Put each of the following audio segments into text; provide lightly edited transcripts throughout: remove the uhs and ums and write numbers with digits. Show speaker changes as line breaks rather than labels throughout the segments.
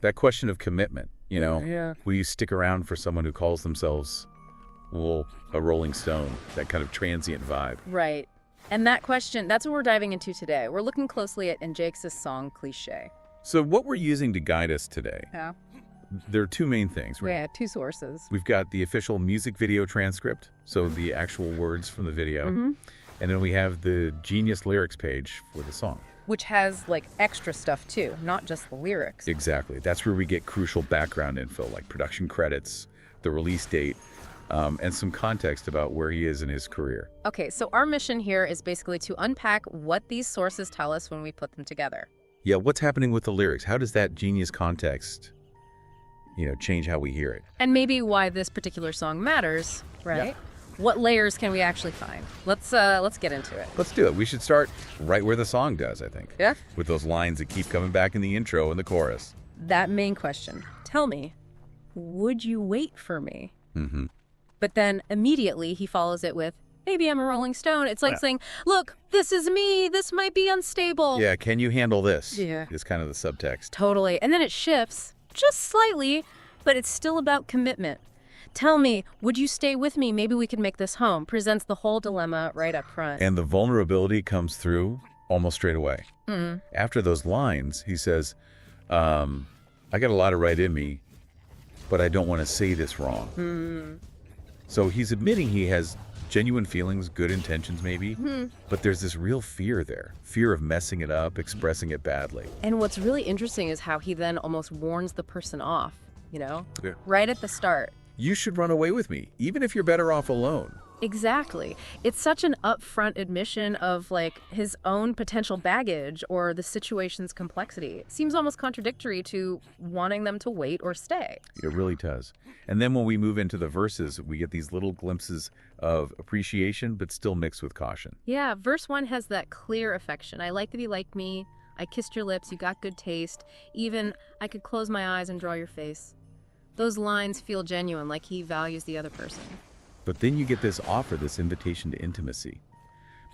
That question of commitment, you know?
Yeah.
Will you stick around for someone who calls themselves, well, a Rolling Stone? That kind of transient vibe.
Right. And that question, that's what we're diving into today. We're looking closely at MGK's song, Cliche.
So what we're using to guide us today,
Yeah.
there are two main things, right?
Yeah, two sources.
We've got the official music video transcript, so the actual words from the video. And then we have the Genius lyrics page for the song.
Which has, like, extra stuff, too, not just the lyrics.
Exactly. That's where we get crucial background info, like production credits, the release date, and some context about where he is in his career.
Okay, so our mission here is basically to unpack what these sources tell us when we put them together.
Yeah, what's happening with the lyrics? How does that Genius context, change how we hear it?
And maybe why this particular song matters, right?
Yeah.
What layers can we actually find? Let's get into it.
Let's do it. We should start right where the song does, I think.
Yeah?
With those lines that keep coming back in the intro and the chorus.
That main question. Tell me, would you wait for me? But then immediately he follows it with, maybe I'm a Rolling Stone. It's like saying, look, this is me. This might be unstable.
Yeah, can you handle this?
Yeah.
Is kind of the subtext.
Totally. And then it shifts, just slightly, but it's still about commitment. Tell me, would you stay with me? Maybe we can make this home. Presents the whole dilemma right up front.
And the vulnerability comes through almost straight away. After those lines, he says, I got a lot of right in me, but I don't want to say this wrong. So he's admitting he has genuine feelings, good intentions maybe, but there's this real fear there. Fear of messing it up, expressing it badly.
And what's really interesting is how he then almost warns the person off,
Yeah.
right at the start.
You should run away with me, even if you're better off alone.
Exactly. It's such an upfront admission of, like, his own potential baggage or the situation's complexity. It seems almost contradictory to wanting them to wait or stay.
It really does. And then when we move into the verses, we get these little glimpses of appreciation, but still mixed with caution.
Yeah, verse 1 has that clear affection. I like that you like me. I kissed your lips. You got good taste. Even I could close my eyes and draw your face. Those lines feel genuine, like he values the other person.
But then you get this offer, this invitation to intimacy.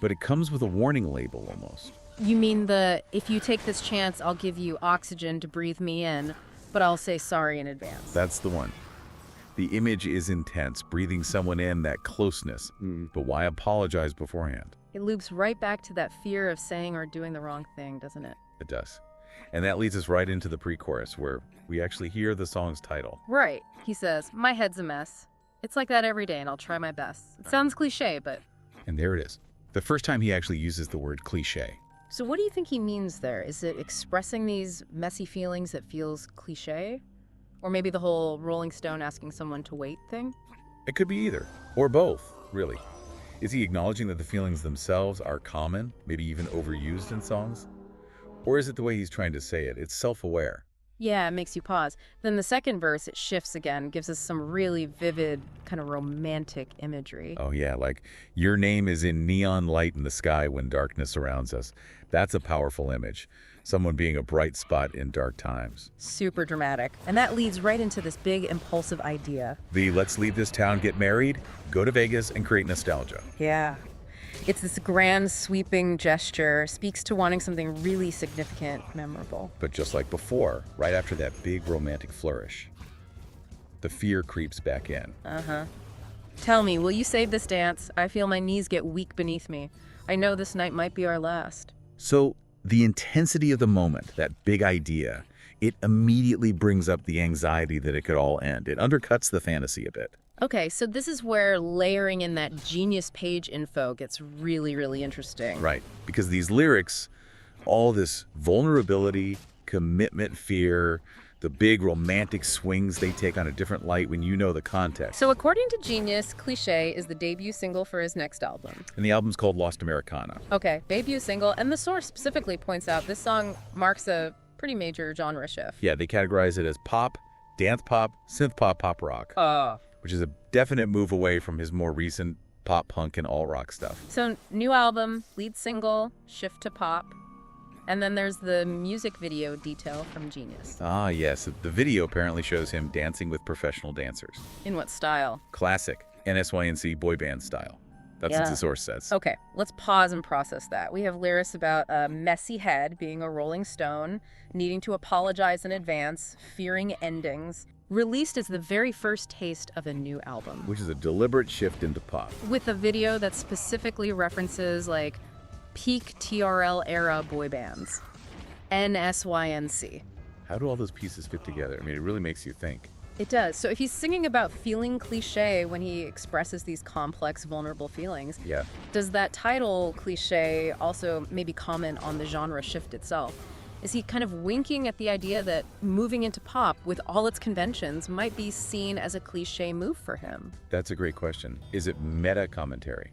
But it comes with a warning label almost.
You mean if you take this chance, I'll give you oxygen to breathe me in, but I'll say sorry in advance.
That's the one. The image is intense, breathing someone in, that closeness. But why apologize beforehand?
It loops right back to that fear of saying or doing the wrong thing, doesn't it?
It does. And that leads us right into the pre-chorus, where we actually hear the song's title.
Right. He says, my head's a mess. It's like that every day, and I'll try my best. It sounds cliche, but...
And there it is. The first time he actually uses the word cliche.
So what do you think he means there? Is it expressing these messy feelings that feels cliche? Or maybe the whole Rolling Stone asking someone to wait thing?
It could be either, or both, really. Is he acknowledging that the feelings themselves are common, maybe even overused in songs? Or is it the way he's trying to say it? It's self-aware.
Yeah, it makes you pause. Then the second verse, it shifts again, gives us some really vivid, kind of romantic imagery.
Oh yeah, like, your name is in neon light in the sky when darkness surrounds us. That's a powerful image. Someone being a bright spot in dark times.
Super dramatic. And that leads right into this big, impulsive idea.
The let's leave this town, get married, go to Vegas, and create nostalgia.
Yeah. It's this grand, sweeping gesture, speaks to wanting something really significant, memorable.
But just like before, right after that big romantic flourish, the fear creeps back in.
Tell me, will you save this dance? I feel my knees get weak beneath me. I know this night might be our last.
So the intensity of the moment, that big idea, it immediately brings up the anxiety that it could all end. It undercuts the fantasy a bit.
Okay, so this is where layering in that Genius page info gets really, really interesting.
Right, because these lyrics, all this vulnerability, commitment, fear, the big romantic swings they take on a different light when you know the context.
So according to Genius, Cliche is the debut single for his next album.
And the album's called Lost Americana.
Okay, debut single, and the source specifically points out this song marks a pretty major genre shift.
Yeah, they categorize it as pop, dance pop, synth pop, pop rock. Which is a definite move away from his more recent pop punk and alt rock stuff.
So new album, lead single, shift to pop. And then there's the music video detail from Genius.
Ah, yes. The video apparently shows him dancing with professional dancers.
In what style?
Classic NSYNC boy band style. That's what the source says.
Okay, let's pause and process that. We have lyrics about a messy head being a Rolling Stone, needing to apologize in advance, fearing endings, released as the very first taste of a new album.
Which is a deliberate shift into pop.
With a video that specifically references, like, peak TRL era boy bands. NSYNC.
How do all those pieces fit together? I mean, it really makes you think.
It does. So if he's singing about feeling cliche when he expresses these complex, vulnerable feelings,
Yeah.
does that title, Cliche, also maybe comment on the genre shift itself? Is he kind of winking at the idea that moving into pop with all its conventions might be seen as a cliche move for him?
That's a great question. Is it meta commentary?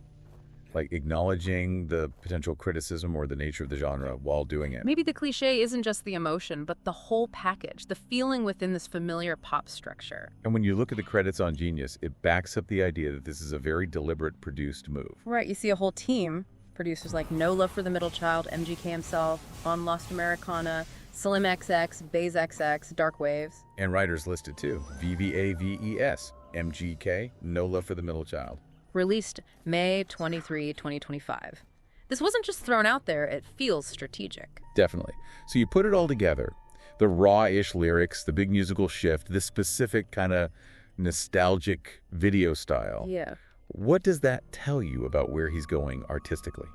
Like acknowledging the potential criticism or the nature of the genre while doing it?
Maybe the cliche isn't just the emotion, but the whole package, the feeling within this familiar pop structure.
And when you look at the credits on Genius, it backs up the idea that this is a very deliberate produced move.
Right, you see a whole team. Producers like No Love for the Middle Child, MGK himself, On Lost Americana, Slim XX, Baze XX, Dark Waves.
And writers listed too. VVAVES, MGK, No Love for the Middle Child.
Released May 23, 2025. This wasn't just thrown out there, it feels strategic.
Definitely. So you put it all together, the raw-ish lyrics, the big musical shift, this specific kind of nostalgic video style.
Yeah.
What does that tell you about where he's going artistically?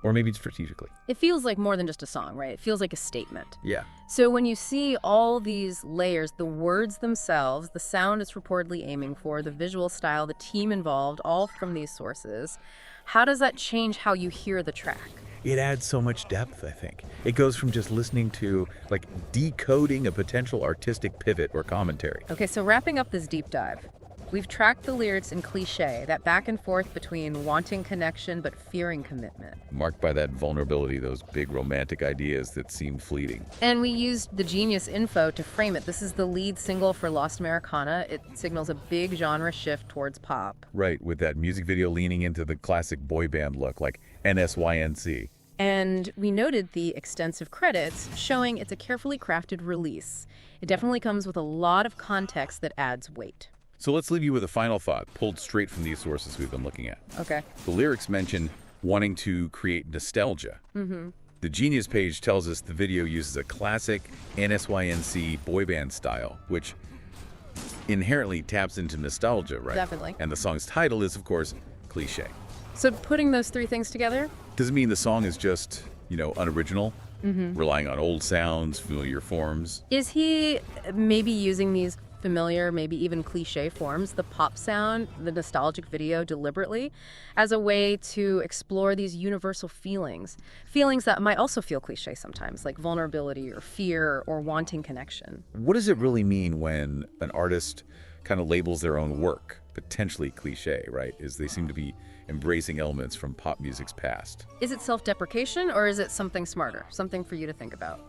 Or maybe strategically?
It feels like more than just a song, right? It feels like a statement.
Yeah.
So when you see all these layers, the words themselves, the sound it's reportedly aiming for, the visual style, the team involved, all from these sources, how does that change how you hear the track?
It adds so much depth, I think. It goes from just listening to, like, decoding a potential artistic pivot or commentary.
Okay, so wrapping up this deep dive, we've tracked the lyrics in Cliche, that back and forth between wanting connection but fearing commitment.
Marked by that vulnerability, those big romantic ideas that seem fleeting.
And we used the Genius info to frame it. This is the lead single for Lost Americana. It signals a big genre shift towards pop.
Right, with that music video leaning into the classic boy band look, like NSYNC.
And we noted the extensive credits showing it's a carefully crafted release. It definitely comes with a lot of context that adds weight.
So let's leave you with a final thought, pulled straight from these sources we've been looking at.
Okay.
The lyrics mention wanting to create nostalgia. The Genius page tells us the video uses a classic NSYNC boy band style, which inherently taps into nostalgia, right?
Definitely.
And the song's title is, of course, Cliche.
So putting those three things together,
Doesn't mean the song is just, unoriginal, relying on old sounds, familiar forms.
is he maybe using these familiar, maybe even cliche forms, the pop sound, the nostalgic video deliberately, as a way to explore these universal feelings that might also feel cliche sometimes, like vulnerability or fear or wanting connection?
What does it really mean when an artist kind of labels their own work potentially cliche, right? Is they seem to be embracing elements from pop music's past.
Is it self-deprecation or is it something smarter, something for you to think about?